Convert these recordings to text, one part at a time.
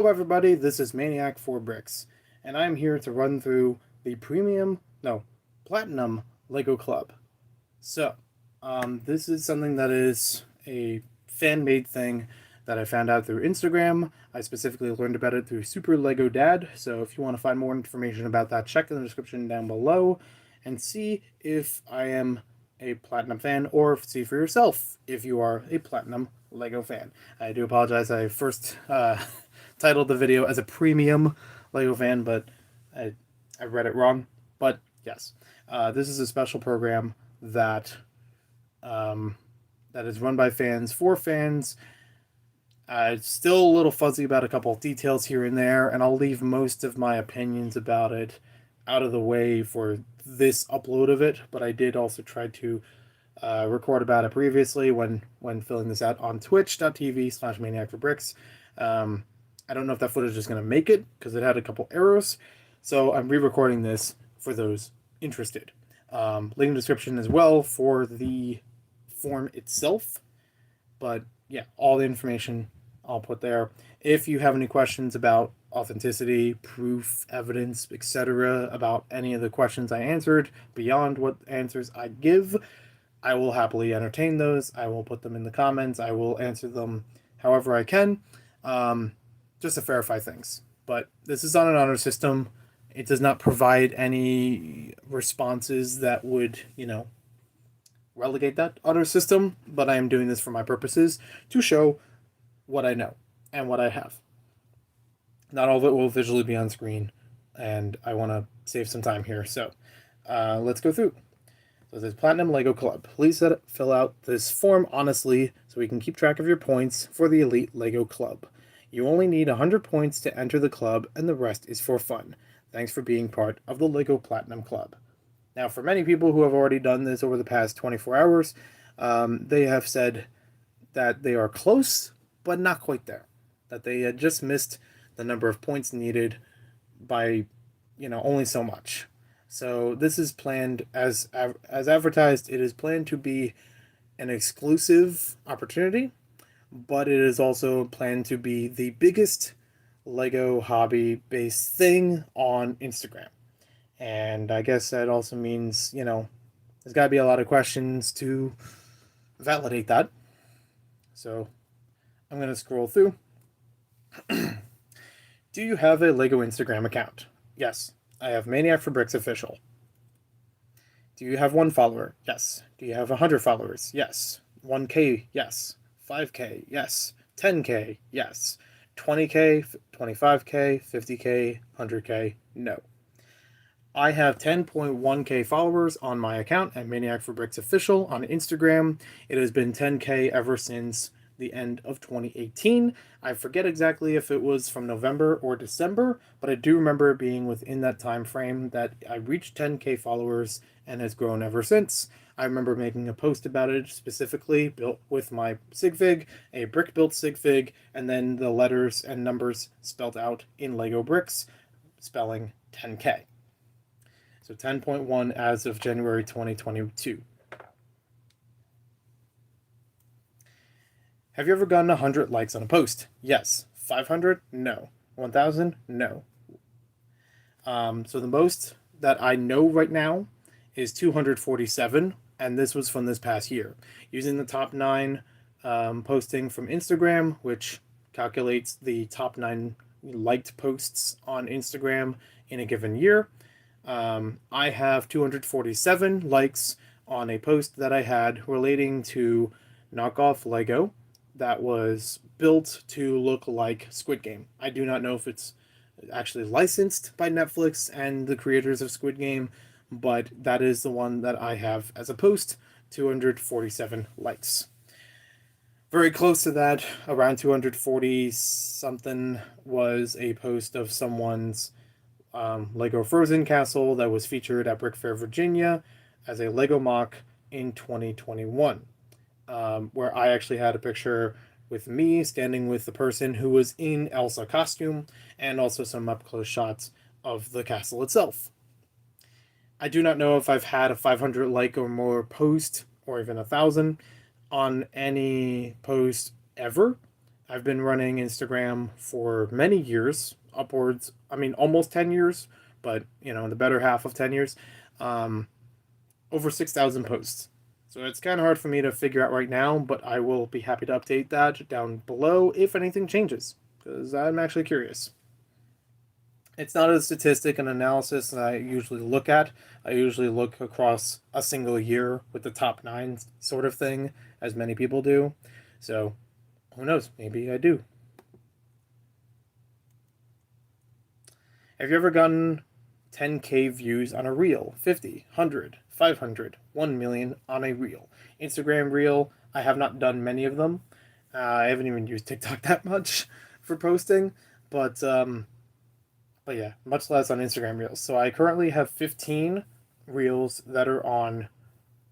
Hello everybody, this is Maniac for Bricks, and I'm here to run through the Platinum Lego Club. So, this is something that is a fan-made thing that I found out through Instagram. I specifically learned about it through Super Lego Dad, so if you want to find more information about that, check in the description down below and see if I am a Platinum fan, or see for yourself if you are a Platinum Lego fan. I do apologize, I first titled the video as a premium Lego fan, but I, I read it wrong. But yes, this is a special program that um, that is run by fans for fans. It's still a little fuzzy about a couple of details here and there, and I'll leave most of my opinions about it out of the way for this upload of it. But I did also try to record about it previously when filling this out on twitch.tv/maniac for bricks. I don't know if that footage is going to make it because it had a couple errors, so I'm re-recording this for those interested. Link in the description as well for the form itself, but yeah, all the information I'll put there. If you have any questions about authenticity, proof, evidence, etc., about any of the questions I answered beyond what answers I give, I will happily entertain those. I will put them in the comments. I will answer them however I can, just to verify things. But this is on an honor system. It does not provide any responses that would, relegate that honor system, but I am doing this for my purposes to show what I know and what I have. Not all of it will visually be on screen, and I want to save some time here, so let's go through. So this Platinum Lego Club. Please fill out this form honestly so we can keep track of your points for the Elite Lego Club. You only need 100 points to enter the club, and the rest is for fun. Thanks for being part of the Lego Platinum Club. Now, for many people who have already done this over the past 24 hours, they have said that they are close, but not quite there. That they had just missed the number of points needed by, only so much. So this is planned as advertised. It is planned to be an exclusive opportunity, but it is also planned to be the biggest Lego hobby based thing on Instagram. And I guess that also means, there's got to be a lot of questions to validate that. So I'm going to scroll through. Do you have a Lego Instagram account? Yes. I have Maniac for Bricks Official. Do you have 1 follower? Yes. Do you have 100 followers? Yes. 1K? Yes. 5K? Yes. 10K? Yes. 20K? 25K? 50K? 100K? No. I have 10.1K followers on my account at Maniac for Bricks Official on Instagram. It has been 10K ever since the end of 2018. I forget exactly if it was from November or December, but I do remember it being within that time frame that I reached 10K followers and has grown ever since. I remember making a post about it specifically, built with my sig fig, a brick built sig fig, and then the letters and numbers spelled out in Lego bricks, spelling 10K. So 10.1 as of January 2022. Have you ever gotten 100 likes on a post? Yes. 500? No. 1,000? No. So the most that I know right now is 247, and this was from this past year. Using the top 9 posting from Instagram, which calculates the top 9 liked posts on Instagram in a given year, I have 247 likes on a post that I had relating to knockoff Lego that was built to look like Squid Game. I do not know if it's actually licensed by Netflix and the creators of Squid Game, but that is the one that I have as a post, 247 likes. Very close to that, around 240 something, was a post of someone's Lego Frozen Castle that was featured at Brick Fair, Virginia as a Lego mock in 2021. Where I actually had a picture with me standing with the person who was in Elsa costume, and also some up-close shots of the castle itself. I do not know if I've had a 500 like or more post, or even 1,000, on any post ever. I've been running Instagram for many years, upwards, I mean, almost 10 years, but, in the better half of 10 years, um, over 6,000 posts. So it's kind of hard for me to figure out right now, but I will be happy to update that down below if anything changes, because I'm actually curious. It's not a statistic and analysis that I usually look at. I usually look across a single year with the top 9 sort of thing, as many people do. So who knows? Maybe I do. Have you ever gotten 10K views on a reel? 50, 100, 500, 1 million on a reel. Instagram reel, I have not done many of them. I haven't even used TikTok that much for posting, but yeah, much less on Instagram reels. So I currently have 15 reels that are on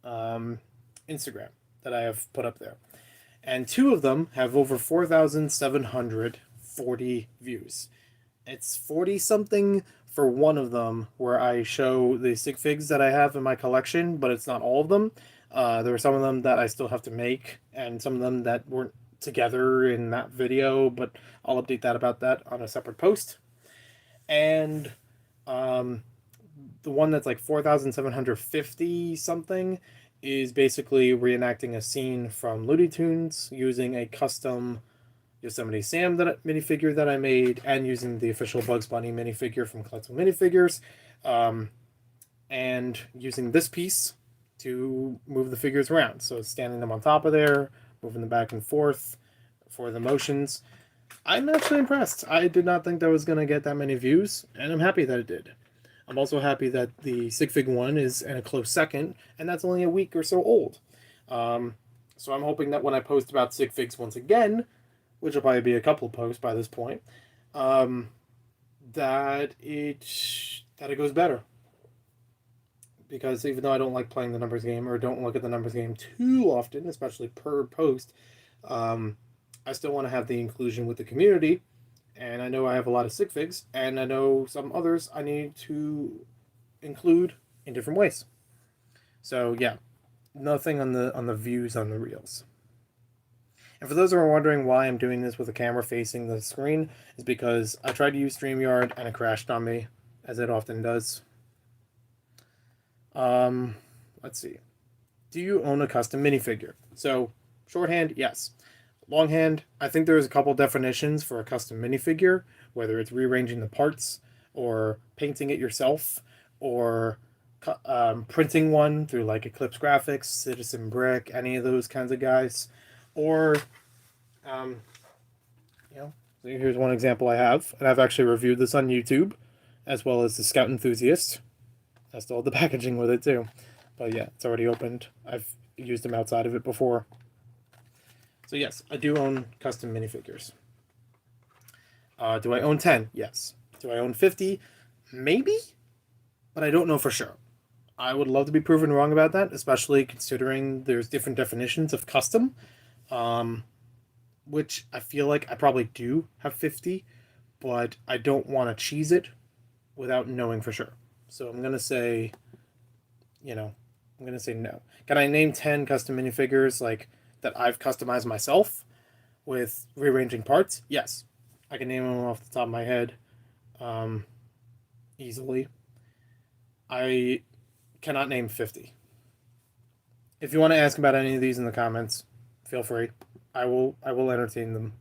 Instagram that I have put up there. And 2 of them have over 4,740 views. It's 40 something for one of them where I show the stick figs that I have in my collection, but it's not all of them. There are some of them that I still have to make, and some of them that weren't together in that video, but I'll update that about that on a separate post. And the one that's like 4,750 something is basically reenacting a scene from Looney Tunes using a custom Yosemite Sam minifigure that I made, and using the official Bugs Bunny minifigure from Custom Minifigures, and using this piece to move the figures around. So standing them on top of there, moving them back and forth for the motions. I'm actually impressed. I did not think that was going to get that many views, and I'm happy that it did. I'm also happy that the Sig Fig one is in a close second, and that's only a week or so old. So I'm hoping that when I post about Sig Figs once again, which will probably be a couple posts by this point, that it goes better. Because even though I don't like playing the numbers game, or don't look at the numbers game too often, especially per post, I still want to have the inclusion with the community, and I know I have a lot of sig figs, and I know some others I need to include in different ways. So yeah, nothing on the views on the reels. And for those who are wondering why I'm doing this with a camera facing the screen, is because I tried to use StreamYard and it crashed on me, as it often does. Let's see. Do you own a custom minifigure? So, shorthand, yes. Longhand, I think there's a couple definitions for a custom minifigure, whether it's rearranging the parts, or painting it yourself, or printing one through like Eclipse Graphics, Citizen Brick, any of those kinds of guys. Or, here's one example I have, and I've actually reviewed this on YouTube, as well as the Scout Enthusiast. I still have the packaging with it too. But yeah, it's already opened. I've used them outside of it before. So yes, I do own custom minifigures. Do I own 10? Yes. Do I own 50? Maybe? But I don't know for sure. I would love to be proven wrong about that, especially considering there's different definitions of custom, which I feel like I probably do have 50, but I don't want to cheese it without knowing for sure. So I'm going to say, I'm going to say no. Can I name 10 custom minifigures like that I've customized myself with rearranging parts? Yes. I can name them off the top of my head easily. I cannot name 50. If you want to ask about any of these in the comments, feel free. I will entertain them.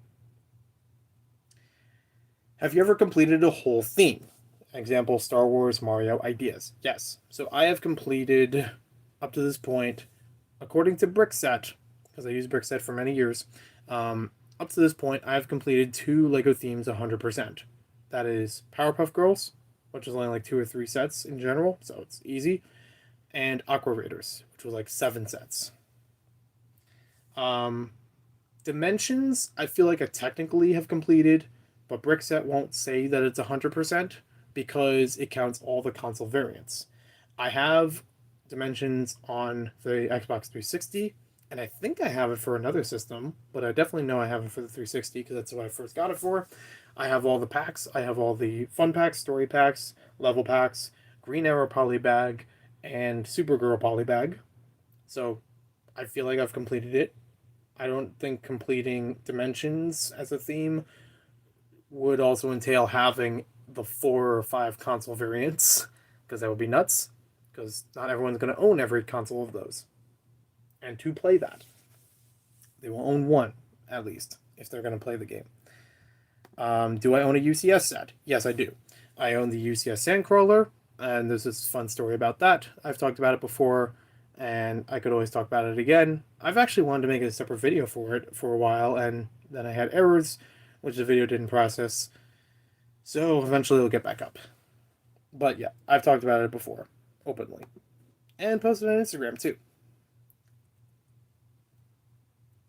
Have you ever completed a whole theme? Example, Star Wars, Mario, ideas. Yes. So I have completed, up to this point, according to Bricksad, because I used Bricksad for many years, up to this point, I've completed 2 Lego themes 100%. That is Powerpuff Girls, which is only like 2 or 3 sets in general, so it's easy, and Aqua Raiders, which was like 7 sets. Dimensions, I feel like I technically have completed, but Brickset won't say that it's 100% because it counts all the console variants. I have Dimensions on the Xbox 360, and I think I have it for another system, but I definitely know I have it for the 360 because that's what I first got it for. I have all the packs. I have all the fun packs, story packs, level packs, Green Arrow Polybag, and Supergirl Polybag. So I feel like I've completed it I don't think completing Dimensions as a theme would also entail having the 4 or 5 console variants, because that would be nuts. Because not everyone's going to own every console of those. And to play that, they will own one, at least, if they're going to play the game. Do I own a UCS set? Yes, I do. I own the UCS Sandcrawler, and there's this fun story about that. I've talked about it before, and I could always talk about it again. I've actually wanted to make a separate video for it for a while, and then I had errors, which the video didn't process. So eventually it'll get back up. But yeah, I've talked about it before, openly. And posted on Instagram too.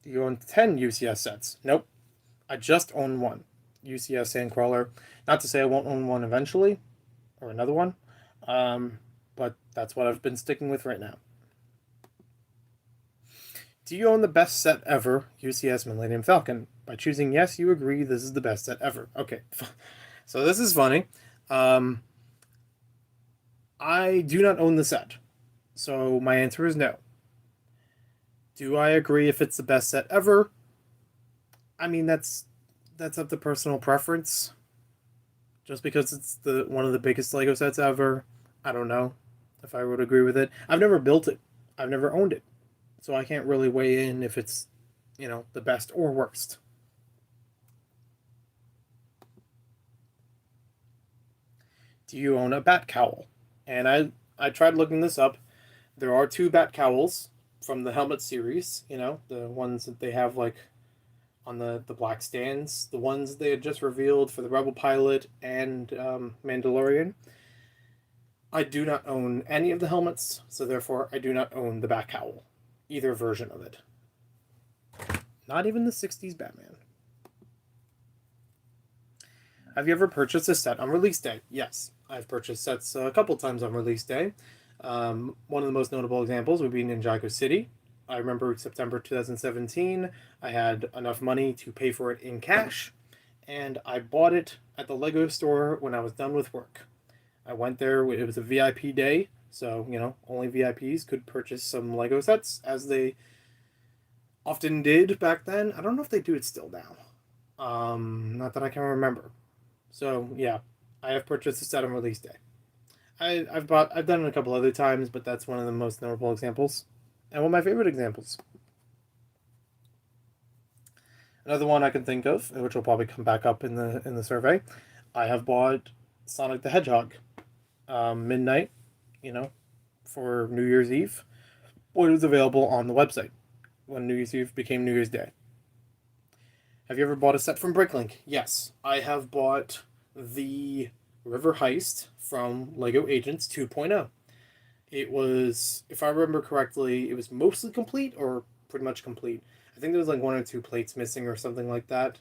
Do you own 10 UCS sets? Nope. I just own one. UCS Sandcrawler. Not to say I won't own one eventually, or another one, but that's what I've been sticking with right now. Do you own the best set ever, UCS Millennium Falcon? By choosing yes, you agree this is the best set ever. Okay, so this is funny. I do not own the set, so my answer is no. Do I agree if it's the best set ever? I mean, that's up to personal preference. Just because it's one of the biggest Lego sets ever, I don't know if I would agree with it. I've never built it. I've never owned it. So I can't really weigh in if it's, the best or worst. Do you own a bat cowl? And I tried looking this up. There are 2 bat cowls from the helmet series, the ones that they have like on the black stands, the ones they had just revealed for the Rebel pilot and Mandalorian. I do not own any of the helmets, so therefore I do not own the bat cowl, either version of it. Not even the 60s Batman. Have you ever purchased a set on release day? Yes, I've purchased sets a couple times on release day. One of the most notable examples would be Ninjago City. I remember September 2017, I had enough money to pay for it in cash, and I bought it at the Lego store when I was done with work. I went there, it was a VIP day, so, only VIPs could purchase some Lego sets, as they often did back then. I don't know if they do it still now. Not that I can remember. So, yeah, I have purchased a set on release day. I've done it a couple other times, but that's one of the most notable examples. And one of my favorite examples. Another one I can think of, which will probably come back up in the survey, I have bought Sonic the Hedgehog midnight, for New Year's Eve. It was available on the website when New Year's Eve became New Year's Day. Have you ever bought a set from Bricklink? Yes, I have bought the River Heist from Lego Agents 2.0. It was, if I remember correctly, it was mostly complete or pretty much complete. I think there was like 1 or 2 plates missing or something like that.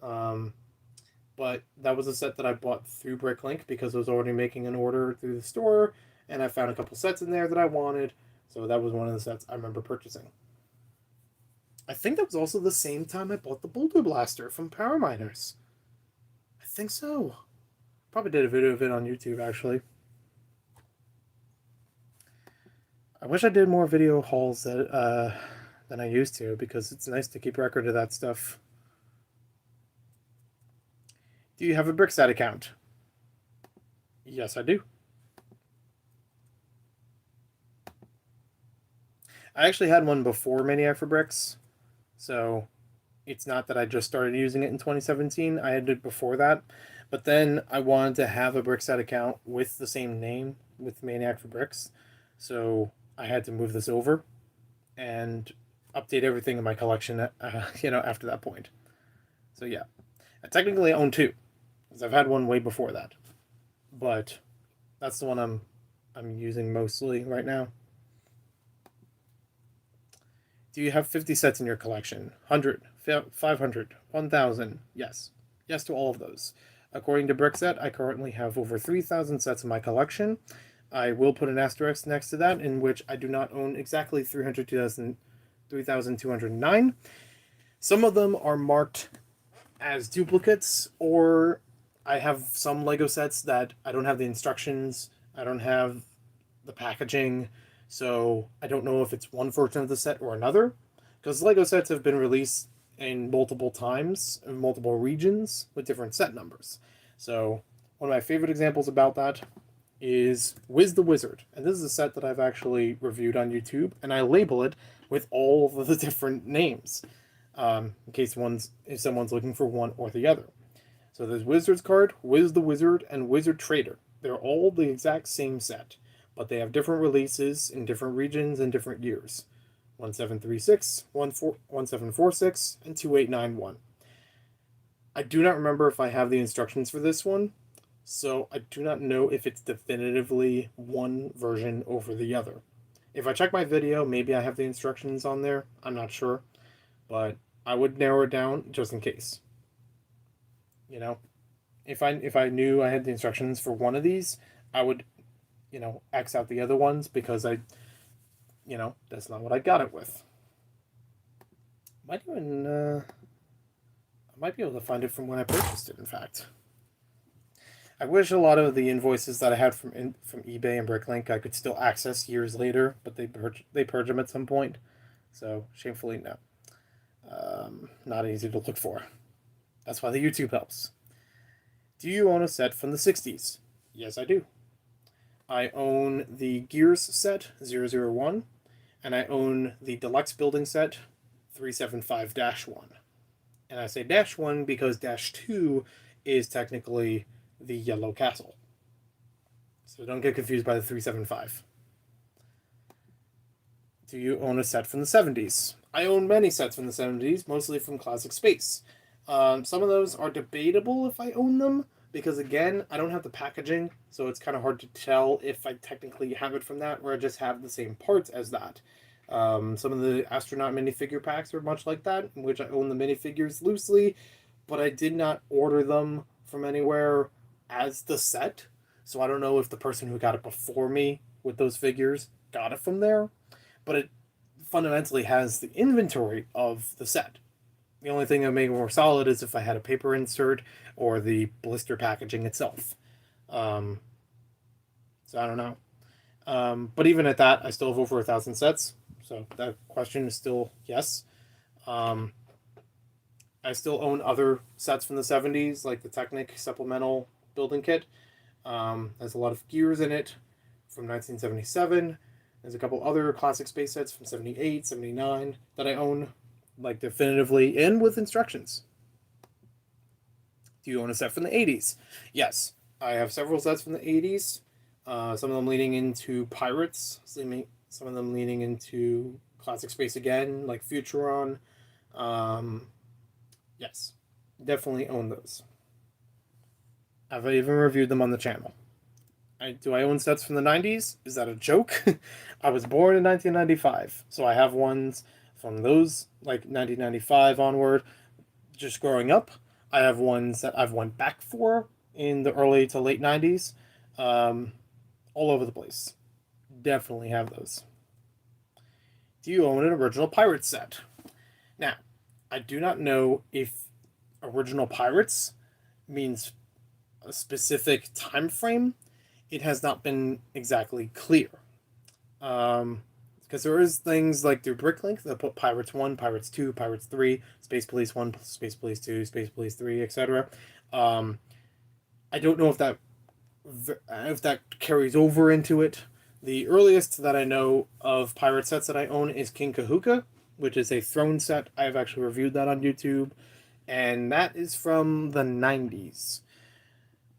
But that was a set that I bought through Bricklink because I was already making an order through the store, and I found a couple sets in there that I wanted. So that was one of the sets I remember purchasing. I think that was also the same time I bought the Boulder Blaster from Power Miners. I think so. Probably did a video of it on YouTube, actually. I wish I did more video hauls than I used to, because it's nice to keep record of that stuff. Do you have a Bricksad account? Yes, I do. I actually had one before Maniac for Bricks, so it's not that I just started using it in 2017. I had it before that, but then I wanted to have a Bricksad account with the same name, with Maniac for Bricks, so I had to move this over and update everything in my collection, after that point. So yeah, I technically own 2, because I've had one way before that, but that's the one I'm using mostly right now. Do you have 50 sets in your collection? 100, 500, 1,000? Yes. Yes to all of those. According to Bricksad, I currently have over 3,000 sets in my collection. I will put an asterisk next to that, in which I do not own exactly 3,209. Some of them are marked as duplicates, or I have some Lego sets that I don't have the instructions, I don't have the packaging, so I don't know if it's one version of the set or another, because Lego sets have been released in multiple times in multiple regions with different set numbers. So one of my favorite examples about that is Wiz the Wizard, and this is a set that I've actually reviewed on YouTube, and I label it with all of the different names, in case if someone's looking for one or the other. So there's Wizard's Card, Wiz the Wizard, and Wizard Trader. They're all the exact same set, but they have different releases in different regions and different years. 1736, 1746, and 2891. I do not remember if I have the instructions for this one, so I do not know if it's definitively one version over the other. If I check my video, maybe I have the instructions on there. I'm not sure, but I would narrow it down just in case. You know, if I knew I had the instructions for one of these, I would, X out the other ones because that's not what I got it with. I might be able to find it from when I purchased it, in fact. I wish a lot of the invoices that I had from eBay and Bricklink I could still access years later, but they purge them at some point. So, shamefully, no. Not easy to look for. That's why the YouTube helps. Do you own a set from the 60s? Yes, I do. I own the Gears set 001, and I own the Deluxe Building set 375-1. And I say -1 because -2 is technically the Yellow Castle. So don't get confused by the 375. Do you own a set from the 70s? I own many sets from the 70s, mostly from Classic Space. Some of those are debatable if I own them, because again, I don't have the packaging, so it's kind of hard to tell if I technically have it from that, or I just have the same parts as that. Some of the astronaut minifigure packs are much like that, in which I own the minifigures loosely, but I did not order them from anywhere as the set, so I don't know if the person who got it before me with those figures got it from there, but it fundamentally has the inventory of the set. The only thing that would make it more solid is if I had a paper insert or the blister packaging itself. So I don't know. But even at that, I still have over 1,000 sets. So that question is still yes. I still own other sets from the 70s, like the Technic Supplemental Building Kit. There's a lot of gears in it from 1977. There's a couple other Classic Space sets from 78, 79 that I own, like definitively and with instructions. Do you own a set from the 80s? Yes, I have several sets from the 80s. Some of them leading into Pirates, some of them leading into Classic Space again, like Futuron. Yes, definitely own those. I've even reviewed them on the channel. Do I own sets from the 90s? Is that a joke? I was born in 1995, so I have ones from those, like 1995 onward, just growing up. I have ones that I've went back for in the early to late 90s. All over the place. Definitely have those. Do you own an original Pirates set? Now, I do not know if original Pirates means a specific time frame. It has not been exactly clear. Because there is things like through Bricklink that put Pirates 1, Pirates 2, Pirates 3, Space Police 1, Space Police 2, Space Police 3, etc. I don't know if that carries over into it. The earliest that I know of pirate sets that I own is King Kahuka, which is a throne set. I have actually reviewed that on YouTube, and that is from the 90s.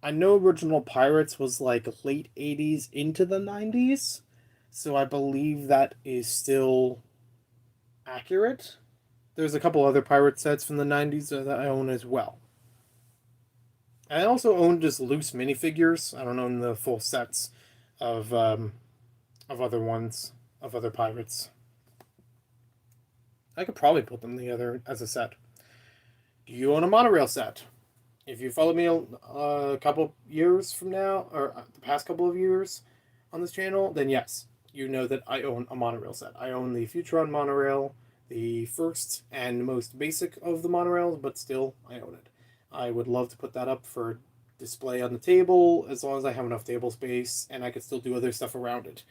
I know original Pirates was like late 80s into the 90s, so I believe that is still accurate. There's a couple other pirate sets from the 90s that I own as well. I also own just loose minifigures. I don't own the full sets of other ones, of other pirates. I could probably put them together as a set. Do you own a Monorail set? If you follow me a couple years from now, or the past couple of years on this channel, then yes, you know that I own a Monorail set. I own the Futuron Monorail, the first and most basic of the monorails, but still, I own it. I would love to put that up for display on the table, as long as I have enough table space, and I could still do other stuff around it.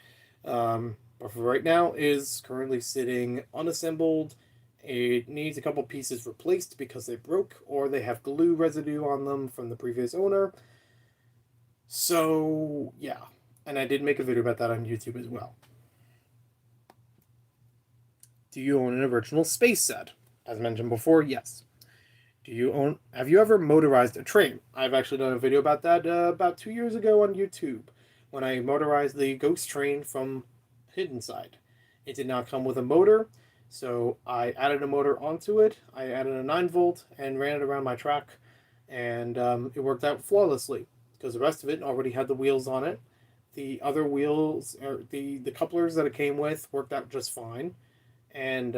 But for right now, it is currently sitting unassembled it needs a couple pieces replaced because they broke or they have glue residue on them from the previous owner. So, yeah. And I did make a video about that on YouTube as well. Do you own an original space set? As mentioned before, yes. Have you ever motorized a train? I've actually done a video about that about 2 years ago on YouTube when I motorized the ghost train from Hidden Side. It did not come with a motor, so I added a motor onto it. I added a 9-volt and ran it around my track, and it worked out flawlessly because the rest of it already had the wheels on it. The other wheels, or the couplers that it came with, worked out just fine, and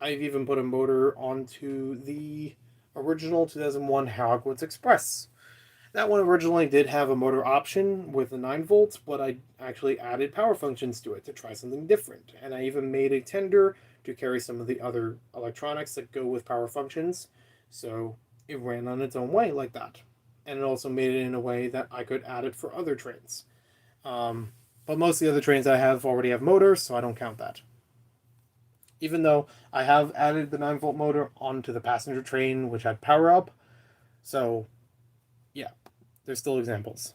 I've even put a motor onto the original 2001 Hogwarts Express. That one originally did have a motor option with a 9-volt, but I actually added power functions to it to try something different. And I even made a tender to carry some of the other electronics that go with power functions. So it ran on its own way like that. And it also made it in a way that I could add it for other trains. But most of the other trains I have already have motors, so I don't count that. Even though I have added the 9-volt motor onto the passenger train, which had power up. So, yeah, there's still examples.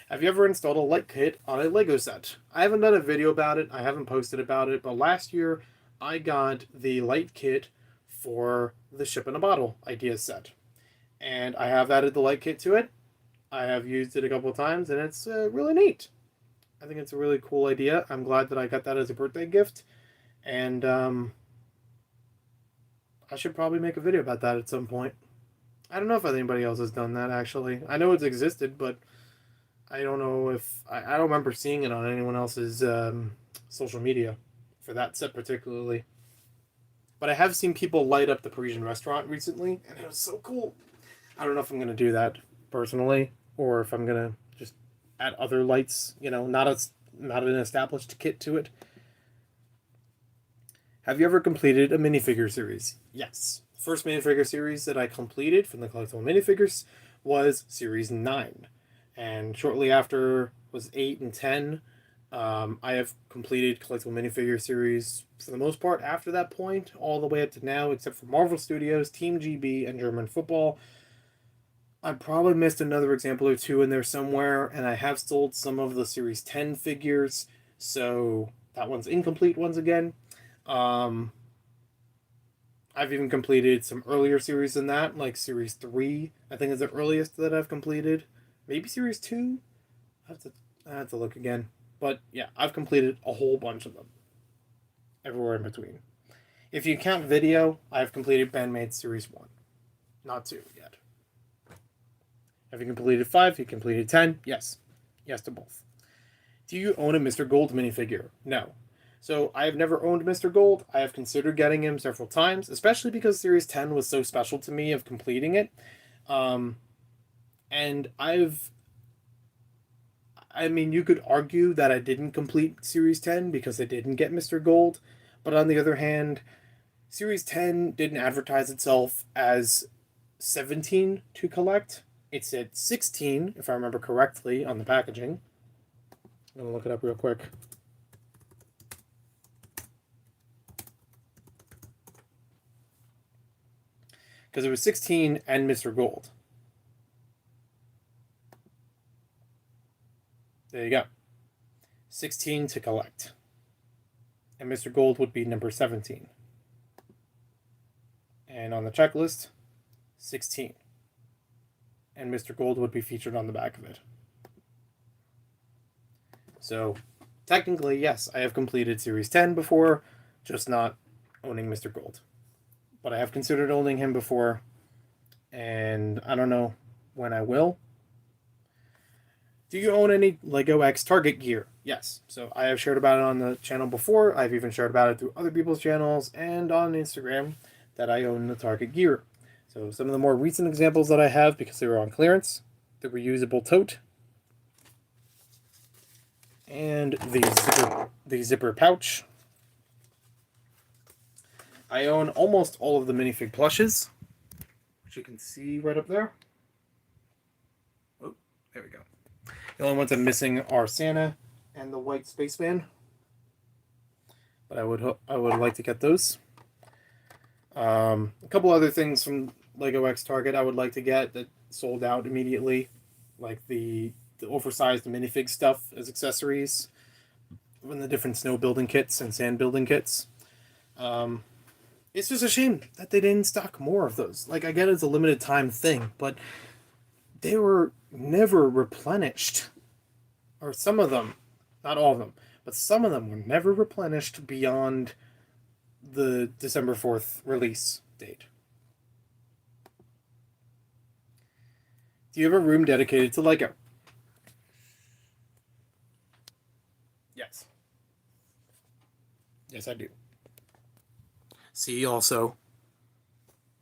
Have you ever installed a light kit on a Lego set? I haven't done a video about it. I haven't posted about it. But last year, I got the light kit for the Ship in a Bottle idea set. And I have added the light kit to it. I have used it a couple of times, and it's really neat. I think it's a really cool idea. I'm glad that I got that as a birthday gift. And I should probably make a video about that at some point. I don't know if anybody else has done that, actually. I know it's existed, but I don't know if... I don't remember seeing it on anyone else's social media for that set particularly. But I have seen people light up the Parisian restaurant recently, and it was so cool. I don't know if I'm going to do that personally, or if I'm going to just add other lights, not an established kit to it. Have you ever completed a minifigure series? Yes. The first minifigure series that I completed from the Collectible Minifigures was Series 9. And shortly after was 8 and 10. I have completed Collectible Minifigure series for the most part after that point, all the way up to now, except for Marvel Studios, Team GB, and German Football. I probably missed another example or two in there somewhere, and I have sold some of the Series 10 figures, so that one's incomplete once again. I've even completed some earlier series than that, like Series 3, I think is the earliest that I've completed. Maybe Series 2? I have to look again. But yeah, I've completed a whole bunch of them. Everywhere in between. If you count video, I've completed Bandmade Series 1. Not 2 yet. Have you completed 5? You completed 10? Yes. Yes to both. Do you own a Mr. Gold minifigure? No. So I have never owned Mr. Gold. I have considered getting him several times, especially because Series 10 was so special to me of completing it. And you could argue that I didn't complete Series 10 because I didn't get Mr. Gold. But on the other hand, Series 10 didn't advertise itself as 17 to collect. It said 16, if I remember correctly, on the packaging. I'm going to look it up real quick. Because it was 16 and Mr. Gold. There you go. 16 to collect. And Mr. Gold would be number 17. And on the checklist, 16. And Mr. Gold would be featured on the back of it. So, technically, yes, I have completed Series 10 before, just not owning Mr. Gold. But I have considered owning him before, and I don't know when I will. Do you own any Lego X Target gear? Yes. So I have shared about it on the channel before. I've even shared about it through other people's channels and on Instagram that I own the Target gear. So some of the more recent examples that I have, because they were on clearance, the reusable tote, and the zipper pouch. I own almost all of the minifig plushes, which you can see right up there. Oh, there we go. The only ones I'm missing are Santa and the white spaceman. But I would like to get those. A couple other things from Lego X Target I would like to get that sold out immediately, like the oversized minifig stuff as accessories, and the different snow building kits and sand building kits. Um, it's just a shame that they didn't stock more of those. Like, I get it's a limited time thing, but they were never replenished. Or some of them, not all of them, but some of them were never replenished beyond the December 4th release date. Do you have a room dedicated to Lego? Yes. Yes, I do. See, also.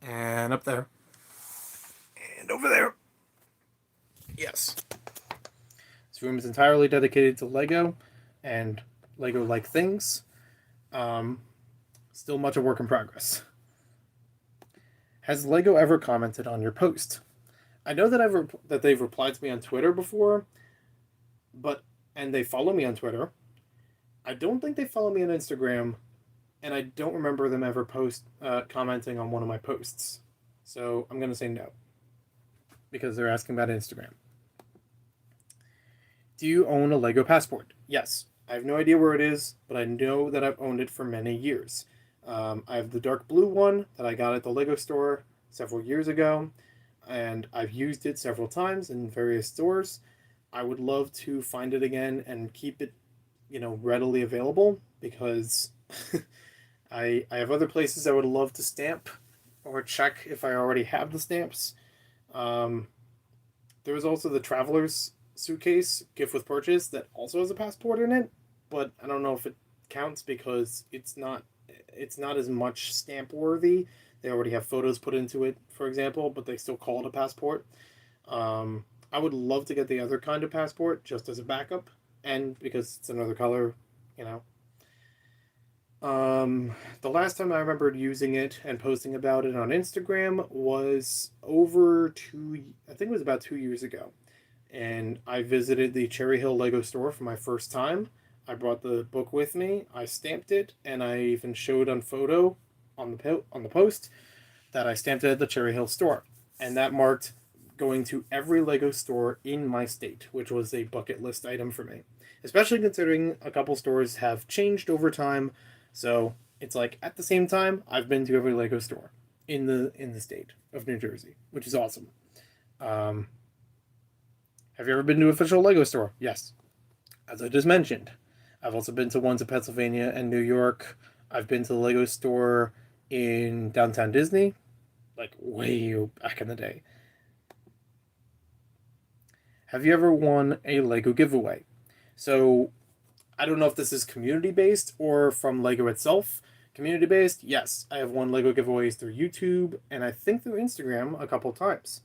And up there. And over there. Yes. This room is entirely dedicated to Lego and Lego-like things. Still much a work in progress. Has Lego ever commented on your post? I know that they've replied to me on Twitter before, and they follow me on Twitter. I don't think they follow me on Instagram, and I don't remember them ever commenting on one of my posts. So I'm gonna say no, because they're asking about Instagram. Do you own a Lego passport? Yes. I have no idea where it is, but I know that I've owned it for many years. I have the dark blue one that I got at the Lego store several years ago, and I've used it several times in various stores. I would love to find it again and keep it, readily available, because I have other places I would love to stamp or check if I already have the stamps. There was also the Traveler's Suitcase gift with purchase that also has a passport in it, but I don't know if it counts because it's not as much stamp worthy. They already have photos put into it, for example, but they still call it a passport. I would love to get the other kind of passport just as a backup, and because it's another color, you know. The last time I remembered using it and posting about it on Instagram was I think it was about 2 years ago. And I visited the Cherry Hill Lego store for my first time. I brought the book with me. I stamped it, and I even showed on photo on the post that I stamped it at the Cherry Hill store, and that marked going to every Lego store in my state, which was a bucket list item for me. Especially considering a couple stores have changed over time, so it's like at the same time I've been to every Lego store in the state of New Jersey, which is awesome. Um, have you ever been to an official Lego store? Yes. As I just mentioned. I've also been to ones in Pennsylvania and New York. I've been to the Lego store in downtown Disney, like way back in the day. Have you ever won a Lego giveaway? So, I don't know if this is community based or from Lego itself. Community based, yes. I have won Lego giveaways through YouTube and I think through Instagram a couple times.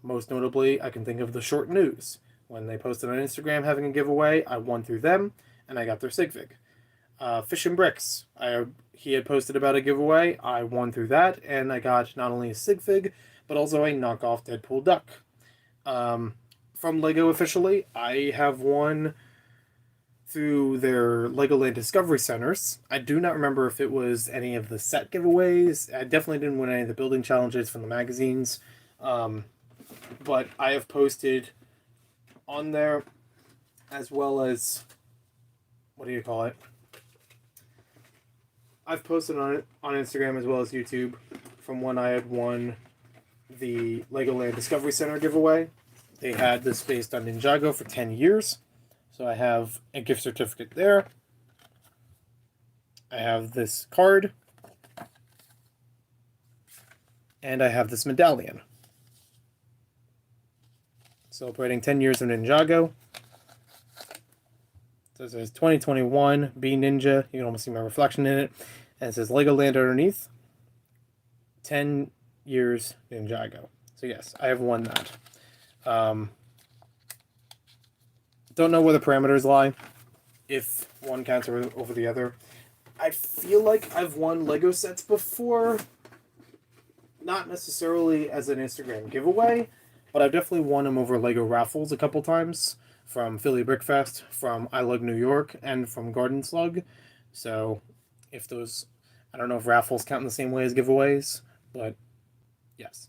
Most notably, I can think of the Short News. When they posted on Instagram having a giveaway, I won through them, and I got their sig fig. Fish and Bricks, he had posted about a giveaway. I won through that, and I got not only a sig fig, but also a knockoff Deadpool duck. From Lego officially, I have won through their Legoland Discovery Centers. I do not remember if it was any of the set giveaways. I definitely didn't win any of the building challenges from the magazines. But I have posted on there, as well as, what do you call it? I've posted on it on Instagram as well as YouTube from when I had won the Legoland Discovery Center giveaway. They had this based on Ninjago for 10 years. So I have a gift certificate there. I have this card. And I have this medallion. Celebrating 10 years of Ninjago. So it says 2021 B Ninja. You can almost see my reflection in it. And it says Legoland underneath. 10 years Ninjago. So yes, I have won that. Don't know where the parameters lie, if one counts over the other. I feel like I've won Lego sets before, not necessarily as an Instagram giveaway, but I've definitely won them over Lego raffles a couple times, from Philly Brickfest, from I Love New York, and from Garden Slug. So, if those I don't know if raffles count in the same way as giveaways, but yes.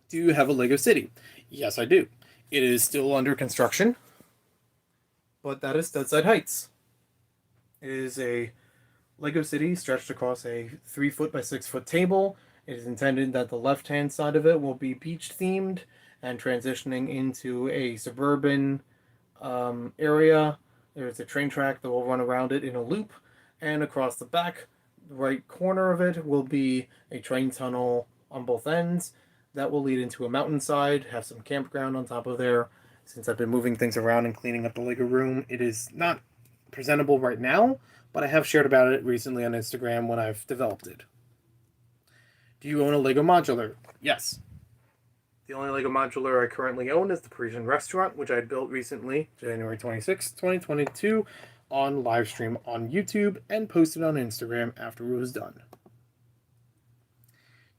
Do you have a Lego City? Yes, I do. It is still under construction, but that is Studside Heights. It is a Lego City stretched across a 3 foot by 6 foot table. It is intended that the left hand side of it will be beach themed and transitioning into a suburban area. There's a train track that will run around it in a loop, and across the back right corner of it will be a train tunnel on both ends that will lead into a mountainside, have some campground on top of there. Since I've been moving things around and cleaning up the Lego room, it is not presentable right now, but I have shared about it recently on Instagram when I've developed it. Do you own a Lego Modular? Yes. The only Lego Modular I currently own is the Parisian Restaurant, which I built recently, January 26, 2022, on live stream on YouTube and posted on Instagram after it was done.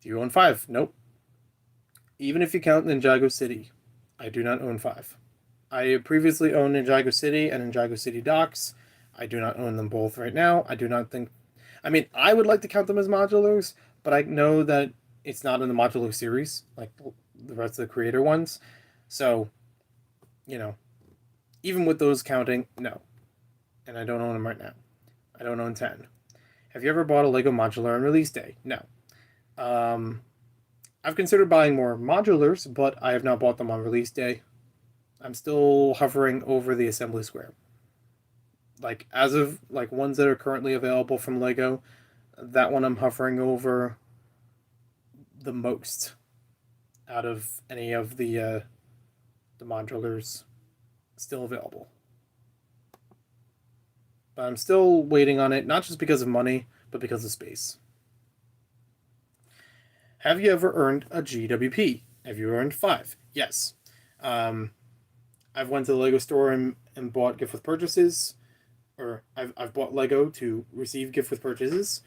Do you own 5? Nope. Even if you count Ninjago City, I do not own 5. I previously owned Ninjago City and Ninjago City Docks. I do not own them both right now. I do not think... I mean, I would like to count them as modulars, but I know that it's not in the modular series, like the rest of the creator ones. So, even with those counting, no. And I don't own them right now. I don't own 10. Have you ever bought a Lego Modular on release day? No. I've considered buying more modulars, but I have not bought them on release day. I'm still hovering over the assembly square. Like, as of, ones that are currently available from Lego, that one I'm hovering over the most out of any of the modulars still available. But I'm still waiting on it, not just because of money, but because of space. Have you ever earned a GWP? Have you earned 5? Yes. I've went to the Lego store and bought gift with purchases, or I've bought Lego to receive gift with purchases.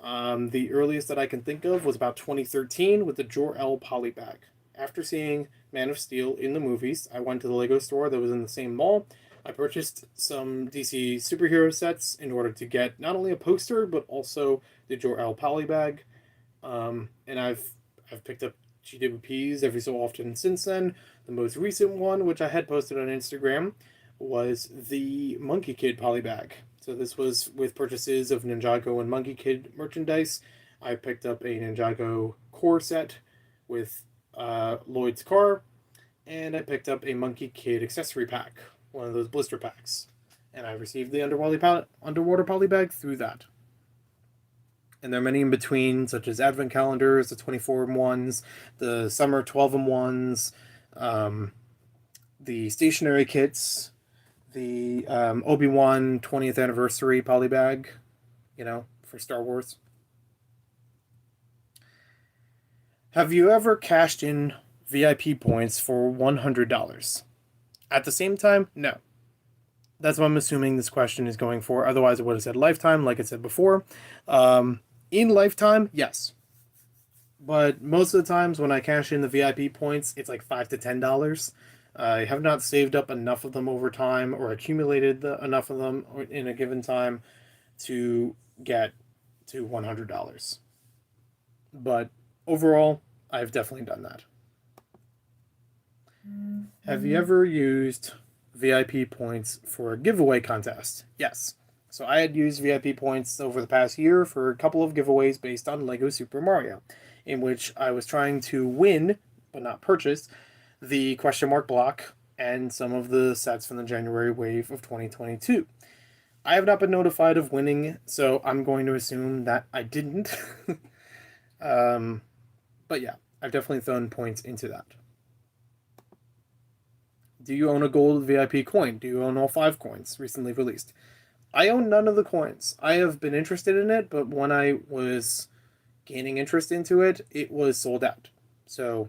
The earliest that I can think of was about 2013 with the Jor-El Polybag. After seeing Man of Steel in the movies, I went to the Lego store that was in the same mall. I purchased some DC superhero sets in order to get not only a poster, but also the Jor-El Polybag. And I've picked up GWPs every so often since then. The most recent one, which I had posted on Instagram, was the Monkey Kid Polybag. So this was with purchases of Ninjago and Monkey Kid merchandise. I picked up a Ninjago core set with Lloyd's car, and I picked up a Monkey Kid accessory pack, one of those blister packs. And I received the underwater polybag through that. And there are many in between, such as advent calendars, the 24-in-1s, the summer 12-in-1s, the stationery kits, the Obi-Wan 20th anniversary polybag, for Star Wars. Have you ever cashed in VIP points for $100? At the same time, no. That's what I'm assuming this question is going for. Otherwise, it would have said lifetime, like I said before. In lifetime, yes. But most of the times when I cash in the VIP points, it's like $5 to $10. I have not saved up enough of them over time or accumulated enough of them in a given time to get to $100. But overall, I've definitely done that. Have you ever used VIP points for a giveaway contest? Yes. So I had used VIP points over the past year for a couple of giveaways based on Lego Super Mario, in which I was trying to win, but not purchase, the question mark block and some of the sets from the January wave of 2022. I have not been notified of winning, so I'm going to assume that I didn't. But yeah, I've definitely thrown points into that. Do you own a gold VIP coin? Do you own all 5 coins recently released? I own none of the coins. I have been interested in it, but when I was gaining interest into it, it was sold out. So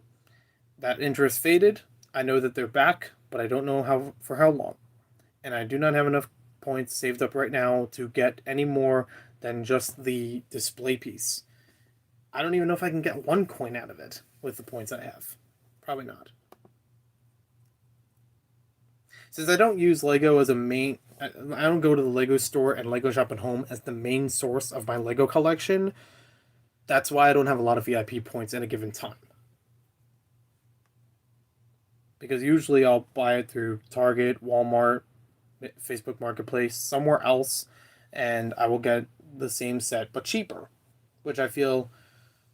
that interest faded. I know that they're back, but I don't know for how long. And I do not have enough points saved up right now to get any more than just the display piece. I don't even know if I can get 1 coin out of it with the points I have. Probably not. Since I don't use Lego as a main, I don't go to the Lego store and Lego Shop at Home as the main source of my Lego collection. That's why I don't have a lot of VIP points in a given time. Because usually I'll buy it through Target, Walmart, Facebook Marketplace, somewhere else, and I will get the same set but cheaper, which I feel,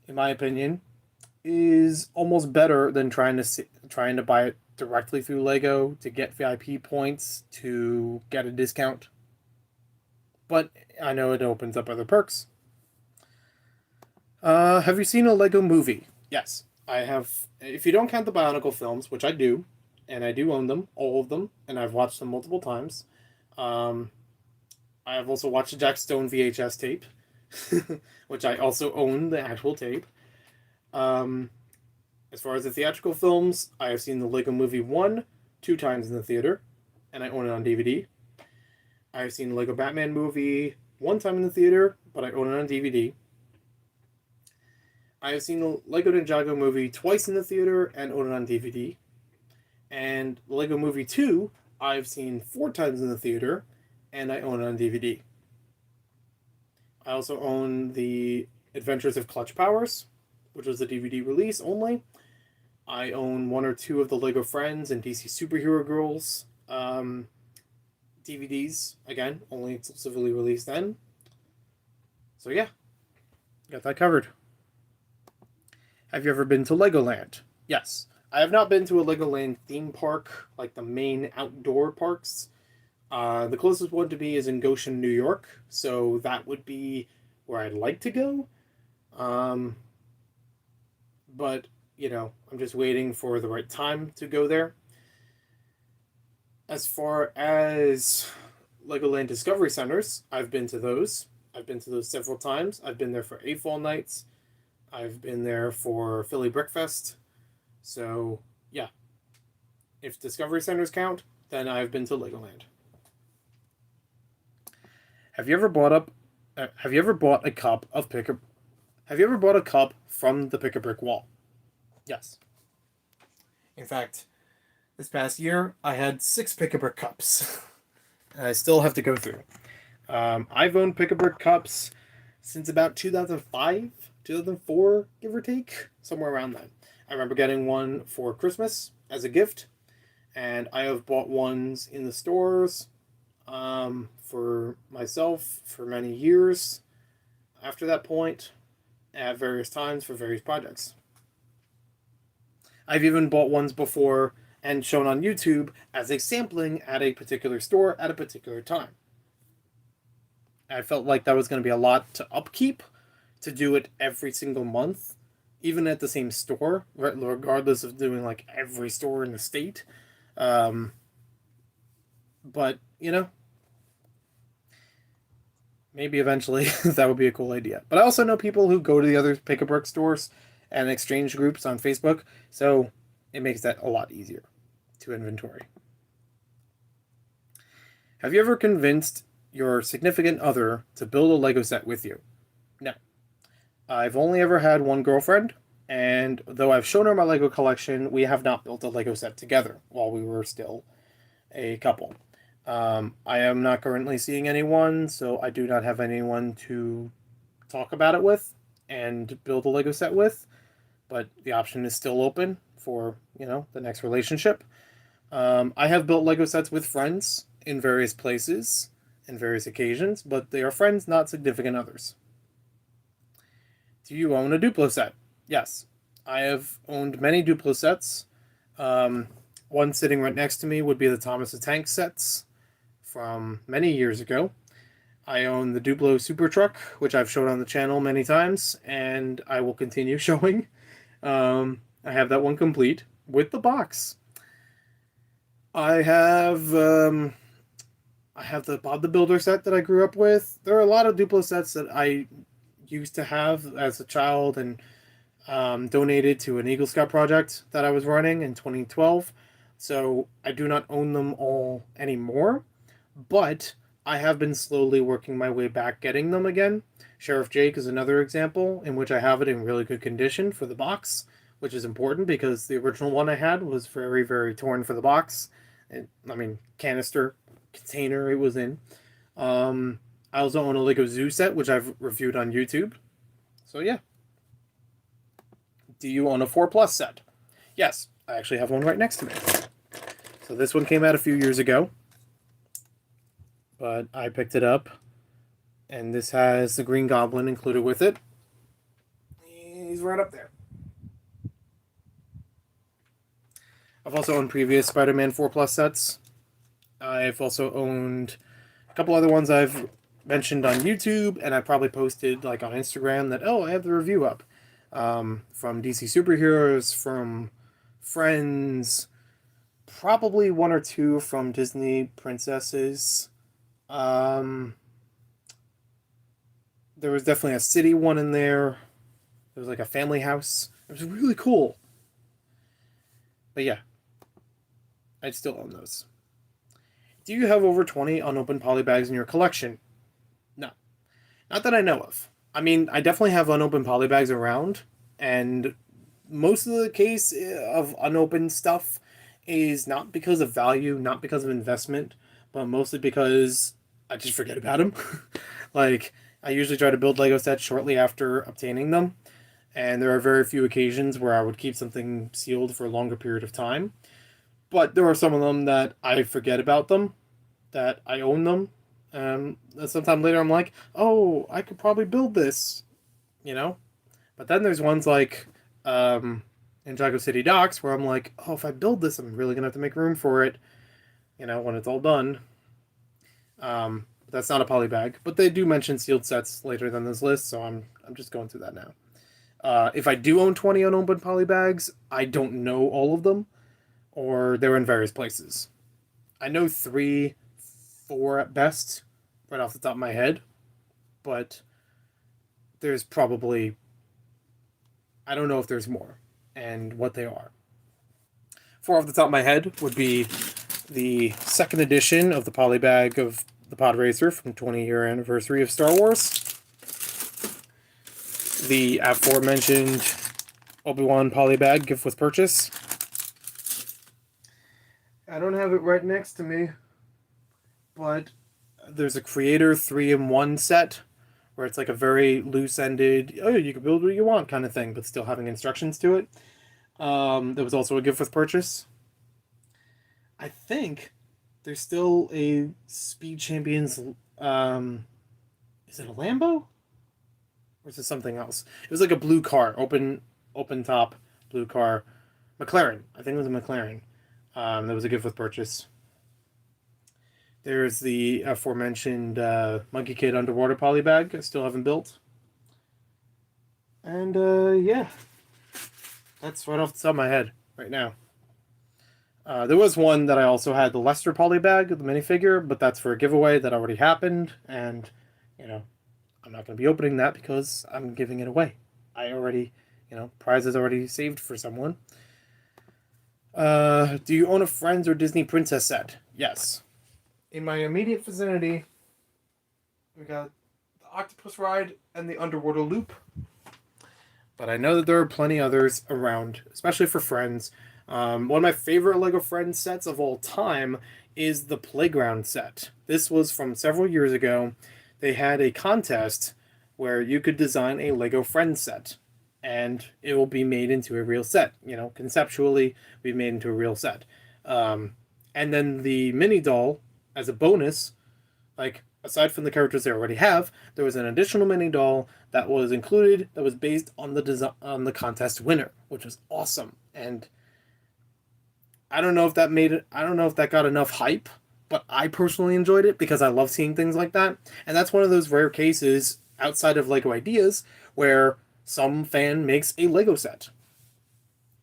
in my opinion, is almost better than trying to buy it directly through Lego to get VIP points to get a discount. But I know it opens up other perks. Have you seen a Lego movie? Yes, I have. If you don't count the Bionicle films, which I do, and I do own them, all of them, and I've watched them multiple times. Um, I have also watched the Jack Stone VHS tape, which I also own the actual tape. Um, as far as the theatrical films, I have seen the Lego Movie 1 two times in the theater, and I own it on DVD. I have seen the Lego Batman movie one time in the theater, but I own it on DVD. I have seen the Lego Ninjago movie twice in the theater and own it on DVD. And the Lego Movie 2, I've seen four times in the theater, and I own it on DVD. I also own the Adventures of Clutch Powers, which was a DVD release only. I own one or two of the Lego Friends and DC Superhero Girls DVDs, again, only exclusively released then. So yeah, got that covered. Have you ever been to Legoland? Yes. I have not been to a Legoland theme park, like the main outdoor parks. The closest one to me is in Goshen, New York, so that would be where I'd like to go. But, I'm just waiting for the right time to go there. As far as Legoland Discovery Centers, I've been to those. I've been to those several times. I've been there for A-Fall Nights. I've been there for Philly Brickfest. So, yeah. If Discovery Centers count, then I've been to Legoland. Have you ever bought a cup of Have you ever bought a cup from the Pick-a-Brick wall? Yes. In fact, this past year, I had 6 Pick-a-Brick cups. And I still have to go through. I've owned Pick-a-Brick cups since about 2005, 2004, give or take, somewhere around then. I remember getting one for Christmas as a gift, and I have bought ones in the stores for myself for many years after that point, at various times for various projects. I've even bought ones before and shown on YouTube as a sampling at a particular store at a particular time. I felt like that was going to be a lot to upkeep, to do it every single month, even at the same store, regardless of doing like every store in the state. But, maybe eventually that would be a cool idea. But I also know people who go to the other Pick-a-Brick stores and exchange groups on Facebook, so it makes that a lot easier to inventory. Have you ever convinced your significant other to build a Lego set with you? No. I've only ever had one girlfriend, and though I've shown her my Lego collection, we have not built a Lego set together while we were still a couple. I am not currently seeing anyone, so I do not have anyone to talk about it with and build a Lego set with, but the option is still open for, the next relationship. I have built Lego sets with friends in various places and various occasions, but they are friends, not significant others. Do you own a Duplo set? Yes. I have owned many Duplo sets. One sitting right next to me would be the Thomas the Tank sets from many years ago. I own the Duplo Super Truck, which I've shown on the channel many times, and I will continue showing. I have that one complete with the box. I have the Bob the Builder set that I grew up with. There are a lot of Duplo sets that I used to have as a child and donated to an Eagle Scout project that I was running in 2012. So I do not own them all anymore, but I have been slowly working my way back getting them again. Sheriff Jake is another example in which I have it in really good condition for the box, which is important because the original one I had was very, very torn for the box. Canister, container it was in. I also own a Lego Zoo set, which I've reviewed on YouTube. So yeah. Do you own a 4 Plus set? Yes, I actually have one right next to me. So this one came out a few years ago, but I picked it up, and this has the Green Goblin included with it. He's right up there. I've also owned previous Spider-Man 4 Plus sets. I've also owned a couple other ones I've mentioned on YouTube, and I probably posted like on Instagram that, oh, I have the review up. From DC Superheroes, from Friends, probably one or two from Disney Princesses. There was definitely a city one in there. There was like a family house. It was really cool. But yeah, I still own those. Do you have over 20 unopened polybags in your collection? No. Not that I know of. I mean, I definitely have unopened polybags around, and most of the case of unopened stuff is not because of value, not because of investment, but mostly because I just forget about them. Like, I usually try to build Lego sets shortly after obtaining them, and there are very few occasions where I would keep something sealed for a longer period of time. But there are some of them that I forget about them, that I own them. Sometime later I'm like, oh, I could probably build this, you know? But then there's ones like in Jago City Docks where I'm like, oh, if I build this, I'm really gonna have to make room for it, when it's all done. That's not a polybag, but they do mention sealed sets later than this list, so I'm just going through that now. If I do own 20 unopened polybags, I don't know all of them, or they're in various places. I know 3, 4 at best, right off the top of my head, but there's probably, I don't know if there's more and what they are. 4 off the top of my head would be the second edition of the polybag of the Pod Racer from 20-year anniversary of Star Wars. The aforementioned Obi-Wan polybag gift with purchase. I don't have it right next to me, but there's a Creator 3-in-1 set where it's like a very loose-ended, oh, you can build what you want kind of thing, but still having instructions to it. There was also a gift with purchase. I think there's still a Speed Champions, is it a Lambo? Or is it something else? It was like a blue car, open top blue car. McLaren. I think it was a McLaren. There was a gift with purchase. There's the aforementioned Monkey Kid underwater polybag I still haven't built. And yeah, that's right off the top of my head right now. There was one that I also had, the Lester polybag, the minifigure, but that's for a giveaway that already happened, and I'm not going to be opening that because I'm giving it away. I already, prize is already saved for someone. Do you own a Friends or Disney Princess set? Yes. In my immediate vicinity, we got the Octopus Ride and the Underwater Loop. But I know that there are plenty others around, especially for Friends. One of my favorite Lego Friends sets of all time is the Playground set. This was from several years ago. They had a contest where you could design a Lego Friends set, and it will be made into a real set. Conceptually, be made into a real set. And then the mini doll, as a bonus, like, aside from the characters they already have, there was an additional mini doll that was included that was based on the contest winner, which was awesome. And I don't know if that got enough hype, but I personally enjoyed it because I love seeing things like that. And that's one of those rare cases outside of Lego Ideas where some fan makes a Lego set.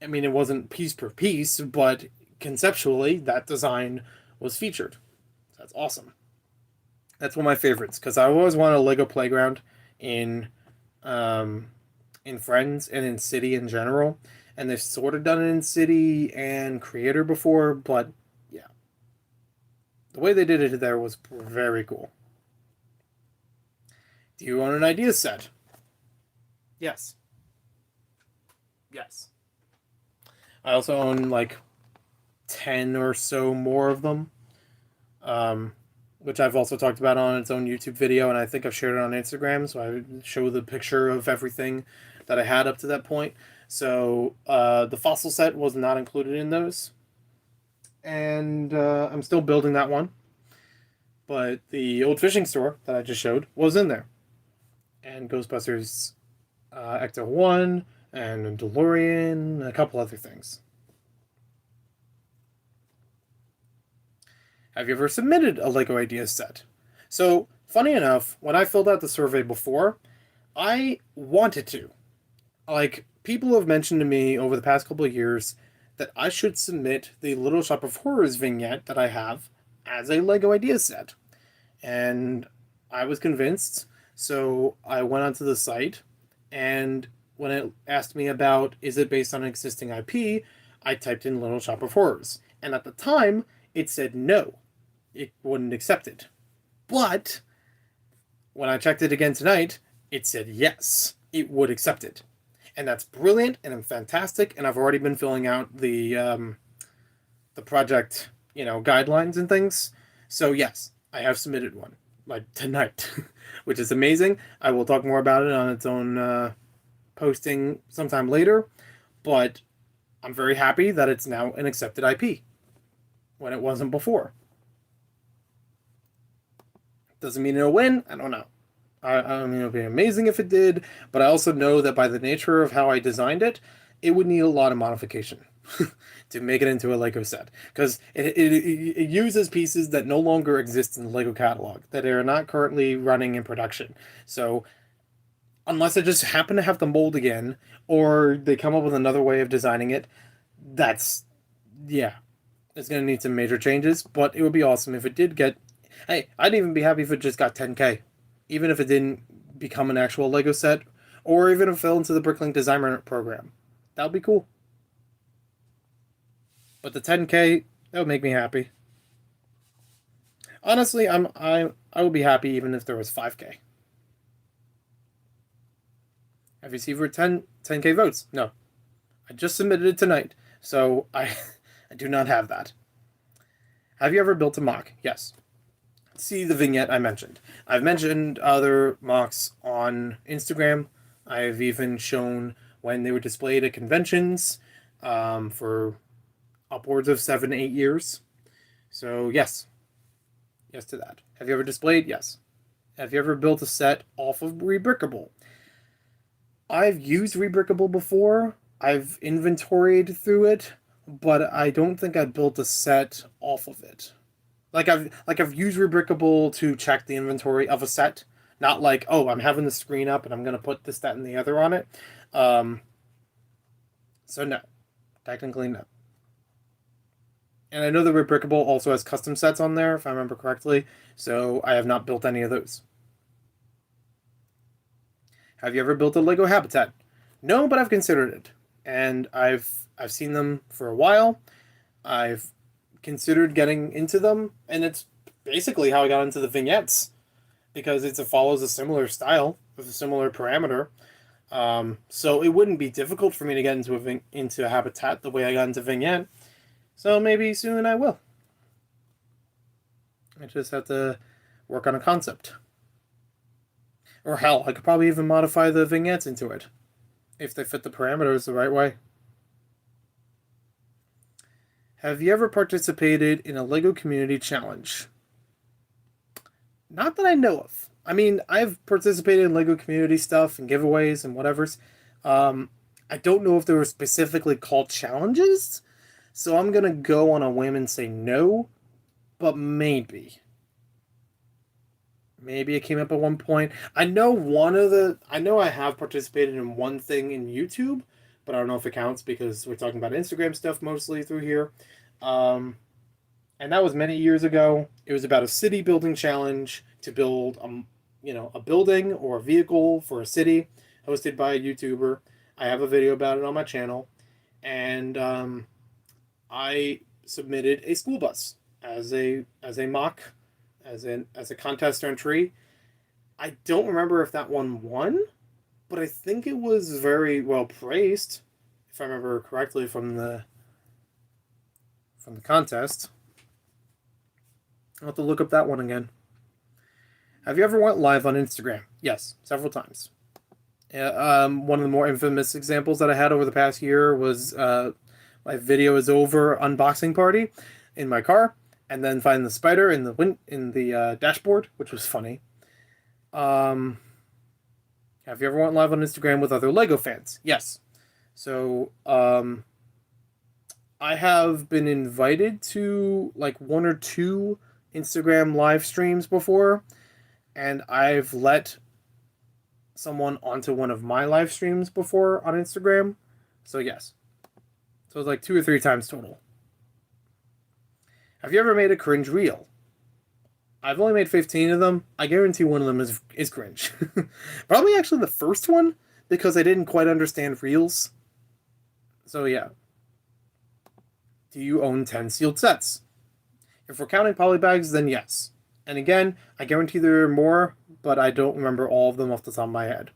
I mean, it wasn't piece per piece, but conceptually that design was featured. That's awesome. That's one of my favorites because I always wanted a Lego playground in Friends and in City in general, and they've sort of done it in City and Creator before, but yeah, the way they did it there was very cool. Do you own an idea set? Yes. Yes. I also own like 10 or so more of them, which I've also talked about on its own YouTube video, and I think I've shared it on Instagram, so I show the picture of everything that I had up to that point. So the fossil set was not included in those, and I'm still building that one. But the old fishing store that I just showed was in there, and Ghostbusters Ecto 1 and a DeLorean, and a couple other things. Have you ever submitted a Lego Ideas set? So, funny enough, when I filled out the survey before, I wanted to. Like, people have mentioned to me over the past couple of years that I should submit the Little Shop of Horrors vignette that I have as a Lego Ideas set. And I was convinced, so I went onto the site, and when it asked me about is it based on an existing IP, I typed in Little Shop of Horrors. And at the time, it said no. It wouldn't accept it. But when I checked it again tonight, it said yes, it would accept it. And that's brilliant and fantastic, and I've already been filling out the project, guidelines and things. So yes, I have submitted one, like tonight, which is amazing. I will talk more about it on its own posting sometime later, but I'm very happy that it's now an accepted IP when it wasn't before. Doesn't mean it'll win, I don't know. I mean, it would be amazing if it did, but I also know that by the nature of how I designed it, it would need a lot of modification to make it into a Lego set. Because it uses pieces that no longer exist in the Lego catalog, that are not currently running in production. So, unless I just happen to have the mold again, or they come up with another way of designing it, it's going to need some major changes, but it would be awesome if it did get... Hey, I'd even be happy if it just got 10K. Even if it didn't become an actual Lego set, or even if it fell into the Bricklink designer program. That would be cool. But the 10K, that would make me happy. Honestly, I would be happy even if there was 5K. Have you seen for 10K votes? No. I just submitted it tonight, so I do not have that. Have you ever built a mock? Yes. See the vignette I mentioned. I've mentioned other mocks on Instagram. I've even shown when they were displayed at conventions for upwards of 7-8 years. So yes. Yes to that. Have you ever displayed? Yes. Have you ever built a set off of Rebrickable? I've used Rebrickable before. I've inventoried through it, but I don't think I built a set off of it. Like I've used Rebrickable to check the inventory of a set, not like, oh, I'm having the screen up and I'm gonna put this, that, and the other on it. So no, technically no. And I know the Rebrickable also has custom sets on there, if I remember correctly. So I have not built any of those. Have you ever built a Lego habitat? No, but I've considered it, and I've seen them for a while. I've considered getting into them, and it's basically how I got into the vignettes, because it follows a similar style with a similar parameter. So it wouldn't be difficult for me to get into a habitat the way I got into vignette. So maybe soon I will. I just have to work on a concept. Or hell, I could probably even modify the vignettes into it if they fit the parameters the right way. Have you ever participated in a Lego community challenge? Not that I know of. I mean, I've participated in Lego community stuff and giveaways and whatever's. I don't know if they were specifically called challenges, so I'm going to go on a whim and say no, but maybe. Maybe it came up at one point. I know I have participated in one thing in YouTube, but I don't know if it counts because we're talking about Instagram stuff mostly through here. And that was many years ago. It was about a city building challenge to build a building or a vehicle for a city, hosted by a YouTuber. I have a video about it on my channel, and I submitted a school bus as a mock, as a contest entry. I don't remember if that one won, but I think it was very well praised, if I remember correctly from from the contest. I'll have to look up that one again. Have you ever went live on Instagram? Yes, several times. One of the more infamous examples that I had over the past year was my video is over unboxing party in my car, and then find the spider in the dashboard, which was funny. Have you ever went live on Instagram with other Lego fans? Yes. So I have been invited to like one or two Instagram live streams before, and I've let someone onto one of my live streams before on Instagram. So yes. So it's like 2 or 3 times total. Have you ever made a cringe reel? I've only made 15 of them. I guarantee one of them is cringe. Probably actually the first one, because I didn't quite understand reels. So yeah. Do you own 10 sealed sets? If we're counting Polybags, then yes. And again, I guarantee there are more, but I don't remember all of them off the top of my head.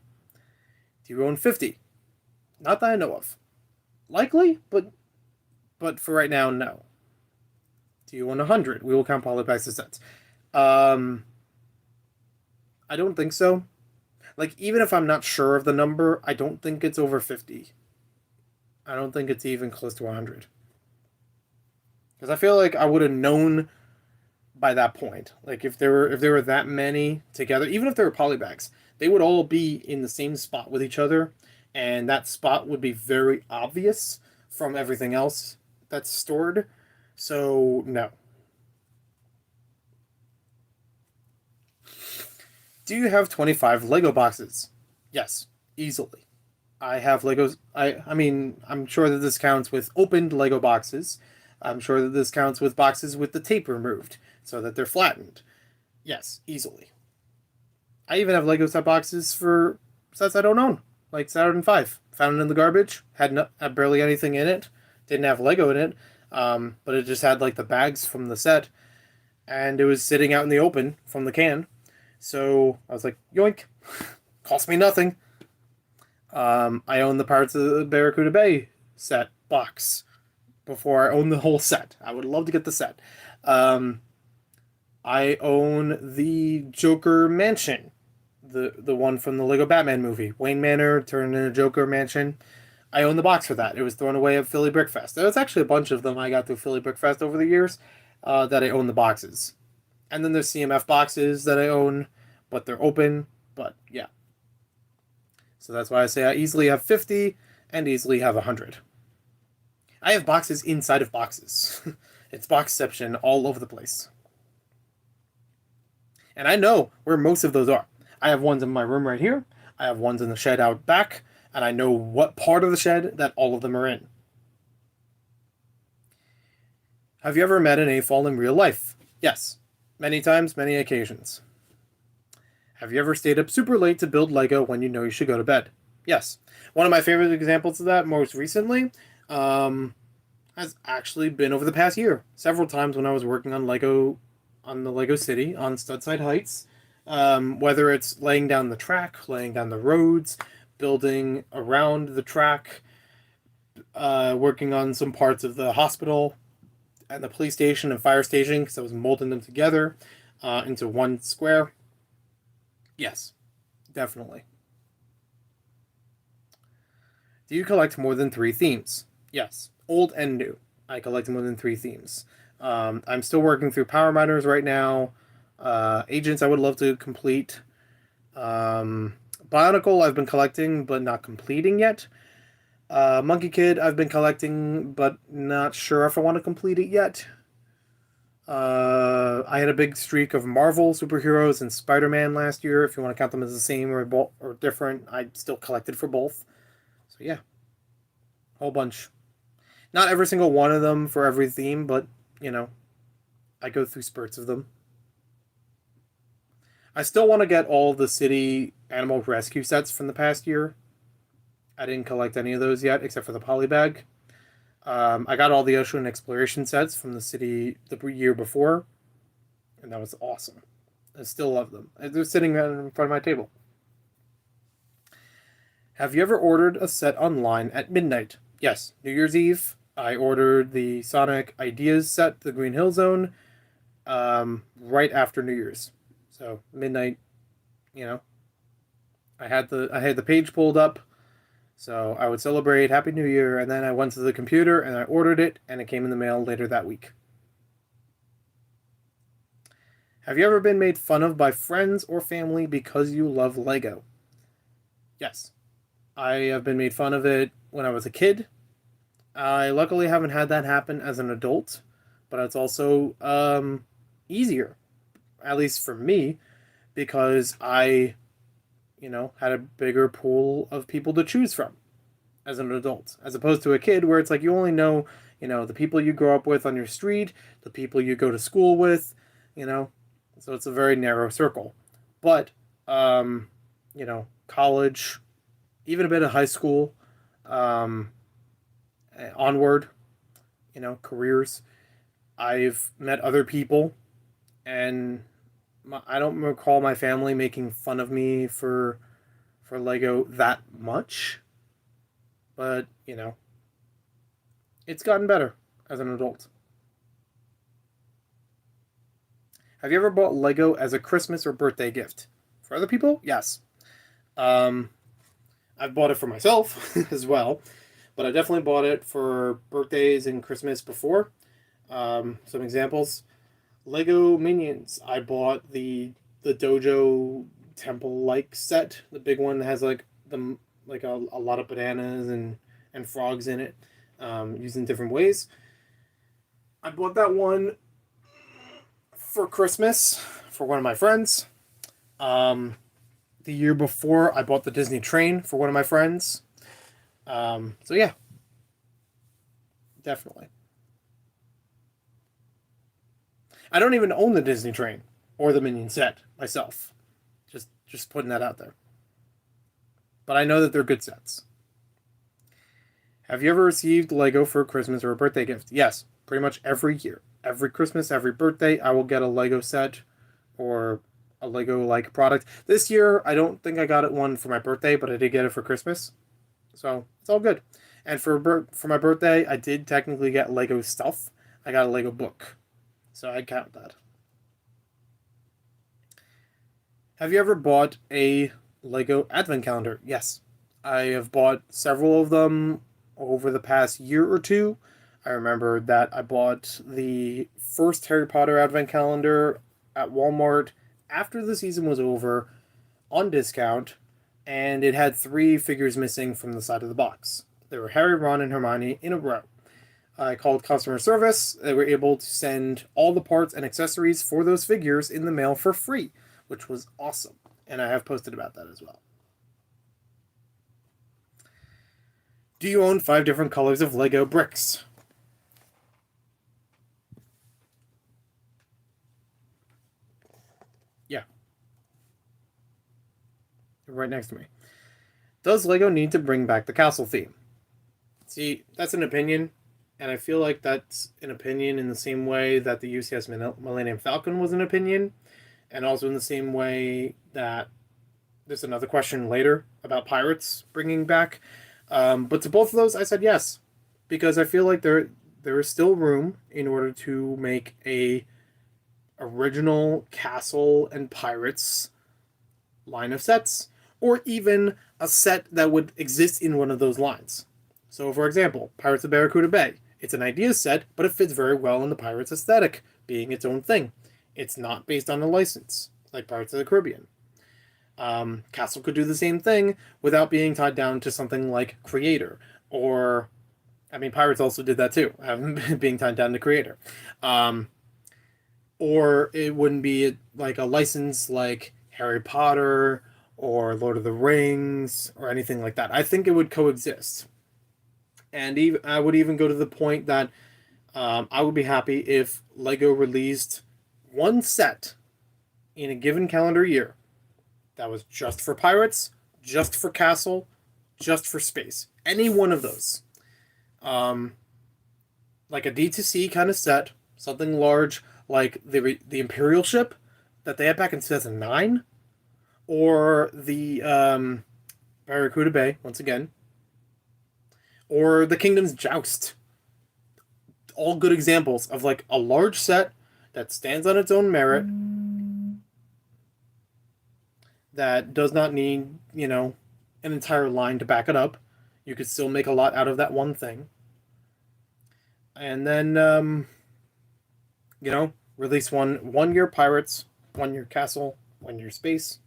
Do you own 50? Not that I know of. Likely, but for right now, no. Do you own 100? We will count Polybags as sets. I don't think so. Like, even if I'm not sure of the number, I don't think it's over 50. I don't think it's even close to 100. Because I feel like I would have known by that point. Like, if there were that many together, even if they were Polybags, they would all be in the same spot with each other, and that spot would be very obvious from everything else that's stored. So, no. Do you have 25 Lego boxes? Yes, easily. I have Legos. I mean, I'm sure that this counts with opened Lego boxes. I'm sure that this counts with boxes with the tape removed so that they're flattened. Yes, easily. I even have Lego set boxes for sets I don't own, like Saturn V. Found it in the garbage. Had barely anything in it. Didn't have Lego in it, but it just had like the bags from the set, and it was sitting out in the open from the can. So I was like, yoink, cost me nothing. I own the parts of the Barracuda Bay set box before I own the whole set. I would love to get the set. I own the Joker Mansion, the one from the Lego Batman movie. Wayne Manor turned into Joker Mansion. I own the box for that. It was thrown away at Philly Brickfest. There was actually a bunch of them I got through Philly Brickfest over the years that I own the boxes. And then there's CMF boxes that I own, but they're open. But yeah. So that's why I say I easily have 50 and easily have 100. I have boxes inside of boxes. It's boxception all over the place. And I know where most of those are. I have ones in my room right here. I have ones in the shed out back. And I know what part of the shed that all of them are in. Have you ever met an AFOL in real life? Yes. Many times, many occasions. Have you ever stayed up super late to build Lego when you know you should go to bed? Yes. One of my favorite examples of that most recently has actually been over the past year. Several times when I was working on Lego, on the Lego City, on Studside Heights. Whether it's laying down the track, laying down the roads, building around the track, working on some parts of the hospital and the police station and fire station, because I was molding them together into one square. Yes, definitely. Do you collect more than 3 themes? Yes, old and new. I collect more than 3 themes. I'm still working through Power Miners right now. Agents I would love to complete. Bionicle I've been collecting but not completing yet. Monkey Kid I've been collecting but not sure if I want to complete it yet. I had a big streak of Marvel superheroes and Spider-Man last year. If you want to count them as the same or different, I still collected for both. So yeah, whole bunch. Not every single one of them for every theme, but you know, I go through spurts of them. I still want to get all the city animal rescue sets from the past year. I didn't collect any of those yet, except for the Polybag. I got all the ocean exploration sets from the city the year before, and that was awesome. I still love them. They're sitting right in front of my table. Have you ever ordered a set online at midnight? Yes, New Year's Eve. I ordered the Sonic Ideas set, the Green Hill Zone, right after New Year's. So midnight, you know, I had the page pulled up, so I would celebrate Happy New Year, and then I went to the computer and I ordered it, and it came in the mail later that week. Have you ever been made fun of by friends or family because you love Lego? Yes. I have been made fun of it when I was a kid. I luckily haven't had that happen as an adult, but it's also easier, at least for me, because I, had a bigger pool of people to choose from as an adult, as opposed to a kid where it's like you only know, the people you grow up with on your street, the people you go to school with, you know, so it's a very narrow circle. But, college, even a bit of high school, um, onward, careers, I've met other people, and I don't recall my family making fun of me for Lego that much, but it's gotten better as an adult. Have you ever bought Lego as a Christmas or birthday gift? For other people, yes. Um, I've bought it for myself as well, but I definitely bought it for birthdays and Christmas before. Some examples: Lego Minions. I bought the Dojo Temple like set, the big one that has a lot of bananas and frogs in it, used in different ways. I bought that one for Christmas for one of my friends. Um, the year before, I bought the Disney train for one of my friends. So yeah, definitely. I don't even own the Disney train or the Minion set myself. Just putting that out there. But I know that they're good sets. Have you ever received Lego for a Christmas or a birthday gift? Yes, pretty much every year. Every Christmas, every birthday, I will get a Lego set or a Lego like product. This year, I don't think I got it one for my birthday, but I did get it for Christmas. So it's all good. And for my birthday, I did technically get Lego stuff. I got a Lego book. So I count that. Have you ever bought a Lego advent calendar? Yes. I have bought several of them over the past year or two. I remember that I bought the first Harry Potter advent calendar at Walmart after the season was over on discount, and it had three figures missing from the side of the box. They were Harry, Ron, and Hermione in a row. I called customer service. They were able to send all the parts and accessories for those figures in the mail for free, which was awesome. And I have posted about that as well. Do you own 5 different colors of Lego bricks? Yeah, you're right next to me. Does Lego need to bring back the castle theme? See, that's an opinion, and I feel like that's an opinion in the same way that the UCS Millennium Falcon was an opinion, and also in the same way that there's another question later about pirates bringing back. But to both of those, I said yes, because I feel like there is still room in order to make a original castle and pirates line of sets, or even a set that would exist in one of those lines. So, for example, Pirates of Barracuda Bay. It's an idea set, but it fits very well in the Pirates aesthetic, being its own thing. It's not based on a license, like Pirates of the Caribbean. Castle could do the same thing without being tied down to something like Creator, or, I mean, Pirates also did that too, being tied down to Creator. Um, or it wouldn't be like a license like Harry Potter or Lord of the Rings or anything like that. I think it would coexist. And even, I would even go to the point that I would be happy if Lego released one set in a given calendar year that was just for pirates, just for castle, just for space. Any one of those. Um, like a D2C kind of set, something large like the Imperial ship that they had back in 2009, or the Barracuda Bay, once again, or the Kingdom's Joust. all good examples of like a large set that stands on its own merit, that does not need, an entire line to back it up. You could still make a lot out of that one thing. And then, release 1 year Pirates, 1 year Castle, 1 year Space,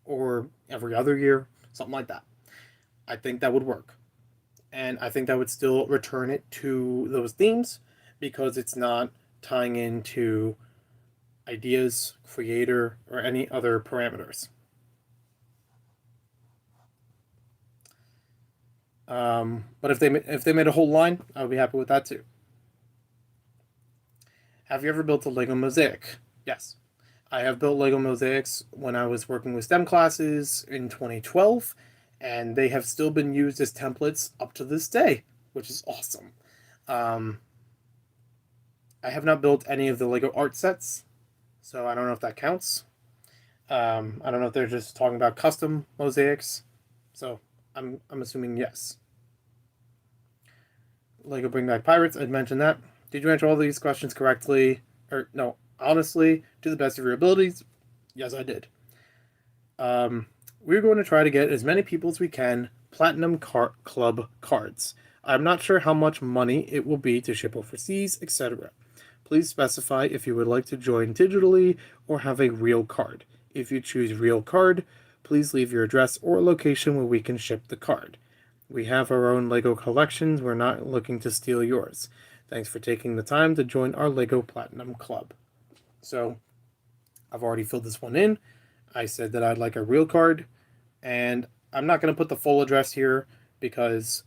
or every other year, something like that. I think that would work. And I think that would still return it to those themes because it's not tying into ideas, creator, or any other parameters. But if they made a whole line, I would be happy with that too. Have you ever built a Lego Mosaic? Yes. I have built Lego Mosaics when I was working with STEM classes in 2012, and they have still been used as templates up to this day, which is awesome. I have not built any of the Lego art sets, so I don't know if that counts. I don't know if they're just talking about custom mosaics, so I'm assuming yes. Lego Bring Back Pirates, I'd mentioned that. Did you answer all these questions correctly? Or no, honestly, to the best of your abilities? Yes, I did. We're going to try to get as many people as we can Platinum Club cards. I'm not sure how much money it will be to ship overseas, etc. Please specify if you would like to join digitally or have a real card. If you choose real card, please leave your address or location where we can ship the card. We have our own Lego collections. We're not looking to steal yours. Thanks for taking the time to join our Lego Platinum Club. So, I've already filled this one in. I said that I'd like a real card, and I'm not going to put the full address here because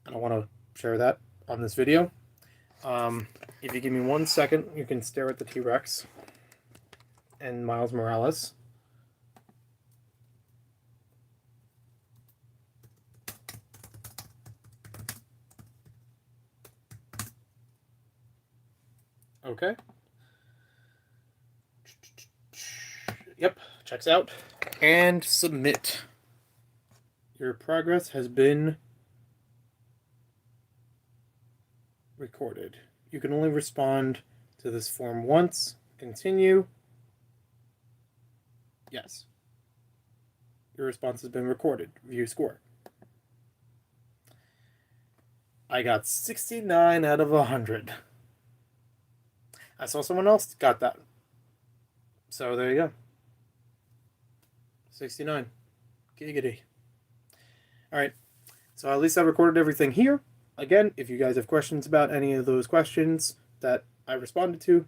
I don't want to share that on this video. If you give me 1 second, you can stare at the T-Rex and Miles Morales. Okay. Yep, checks out. And submit. Your progress has been recorded. You can only respond to this form once. Continue. Yes. Your response has been recorded. View score. I got 69 out of 100. I saw someone else got that. So there you go. 69. Giggity. Alright. So at least I recorded everything here. Again, if you guys have questions about any of those questions that I responded to,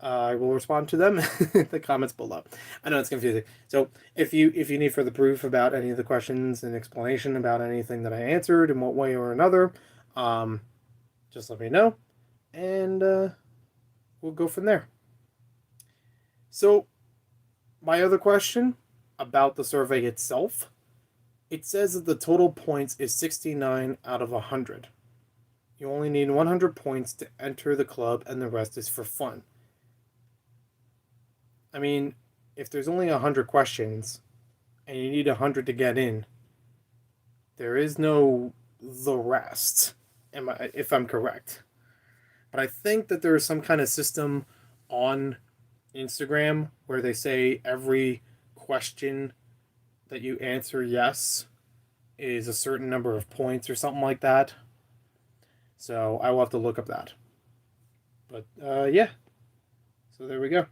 I will respond to them in the comments below. I know it's confusing. So if you need further proof about any of the questions and explanation about anything that I answered in what way or another, just let me know. And we'll go from there. So, my other question about the survey itself, it says that the total points is 69 out of 100. You only need 100 points to enter the club, and the rest is for fun. I mean, if there's only 100 questions, and you need 100 to get in, there is no the rest, if I'm correct. But I think that there is some kind of system on Instagram where they say every question that you answer yes is a certain number of points or something like that. So I will have to look up that. But yeah. So there we go.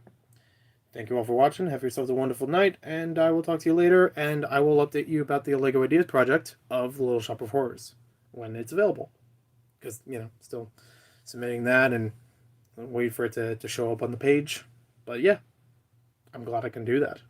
Thank you all for watching. Have yourselves a wonderful night, and I will talk to you later, and I will update you about the Lego Ideas project of the Little Shop of Horrors when it's available. Because, still submitting that and wait for it to show up on the page. But yeah, I'm glad I can do that.